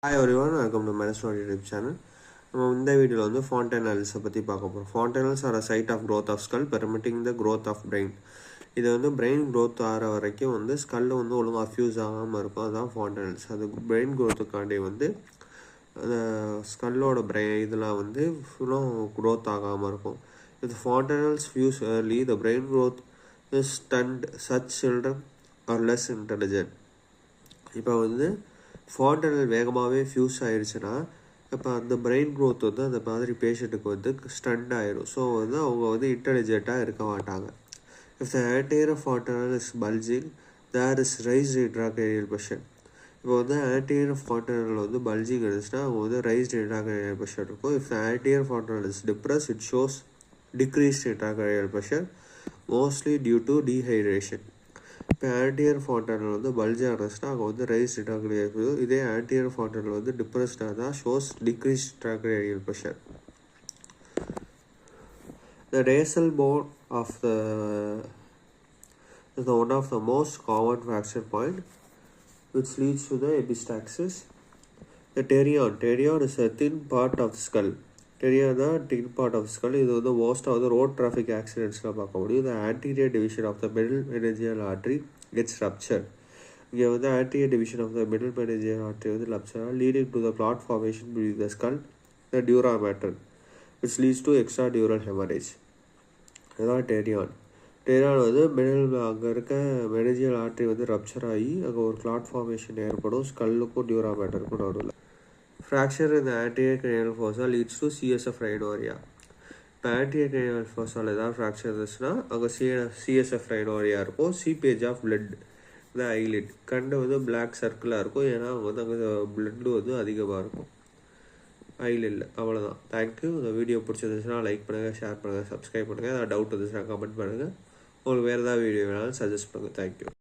Hi everyone, welcome to Manaswar YouTube channel. நம்ம இந்த வீடியோவில் வந்து fontanelles பற்றி பார்க்க போகிறோம். Fontanelles are a site of growth of skull permitting the growth of brain. இது வந்து பிரெயின் க்ரோத் ஆகிற வரைக்கும் வந்து ஸ்கல்ல வந்து ஒழுங்காக ஃபியூஸ் ஆகாமல் இருக்கும். அதுதான் fontanelles. அது பிரெயின் க்ரோத்துக்காண்டி வந்து அந்த ஸ்கல்லோட இதெல்லாம் வந்து ஃபுல்லாக க்ரோத் ஆகாமல் இருக்கும். If fontanelles fuse early, the brain growth is stunned. Such children are less intelligent. இப்போ வந்து fontanelle வேகமாகவே ஃபியூஸ் ஆகிடுச்சுன்னா இப்போ அந்த பிரெயின் க்ரோத் வந்து அந்த மாதிரி பேஷண்ட்டுக்கு வந்து ஸ்டண்ட் ஆகிடும். ஸோ வந்து அவங்க வந்து இன்டெலிஜென்ட்டாக இருக்க மாட்டாங்க. If the anterior fontanelle is bulging, there is raised intracranial pressure. இப்போ வந்து anterior fontanelle வந்து பல்ஜிங் இருந்துச்சுன்னா அவங்க வந்து raised intracranial pressure இருக்கும். If the anterior fontanelle is depressed, it shows decreased intracranial pressure, mostly due to dehydration. இப்போ anterior fontanelle வந்து பல்ஜாக இருந்துச்சுன்னா அங்கே வந்து ரைஸ் intracranial pressure. இதே anterior fontanelle வந்து டிப்ரெஸ்டாக தான் shows decrease intracranial pressure. The nasal bone of the is one of the most common fracture point which leads to the epistaxis. The terion is a thin part of the skull. Terion the thin part of the skull. இது வந்து most of the road traffic accidents பார்க்க முடியும். The anterior division of the middle meningeal artery gets ruptured. இங்கே வந்து anterior division of the middle meningeal artery வந்து rupture leading to the clot formation between the skull the dura mater which leads to extradural hemorrhage. இதுதான் டெரியான் வந்து middle அங்கே இருக்க மெனிஜியல் artery வந்து rupture ஆகி அங்கே ஒரு கிளாட் ஃபார்மேஷன் ஏற்படும் ஸ்கல்லுக்கும் டியூரா மேட்டருக்கும் நடுவில். ஃப்ராக்சர் இந்த anterior cranial fossa leads to CSF rhinorrhea. இப்போ anterior cranial fossaல ஏதாவது ஃப்ராக்சர் இருந்துச்சுன்னா அங்கே CSF rhinorrhea இருக்கும். சீப்பேஜ் ஆஃப் பிளட் இந்த ஐலிட் கண்டு வந்து பிளாக் சர்க்கிளாக இருக்கும். ஏன்னா அவங்க வந்து அங்கே பிளட்டு வந்து அதிகமாக இருக்கும். ஐலில் அவ்வளோதான். தேங்க்யூ. இந்த வீடியோ பிடிச்சிருந்துச்சுன்னா லைக் பண்ணுங்கள், ஷேர் பண்ணுங்கள், சப்ஸ்கிரைப் பண்ணுங்கள். ஏதாவது டவுட் இருந்துச்சுன்னா கமெண்ட் பண்ணுங்கள். உங்களுக்கு வேறு ஏதாவது வீடியோ வேணாலும் சஜஸ்ட் பண்ணுங்கள். தேங்க்யூ.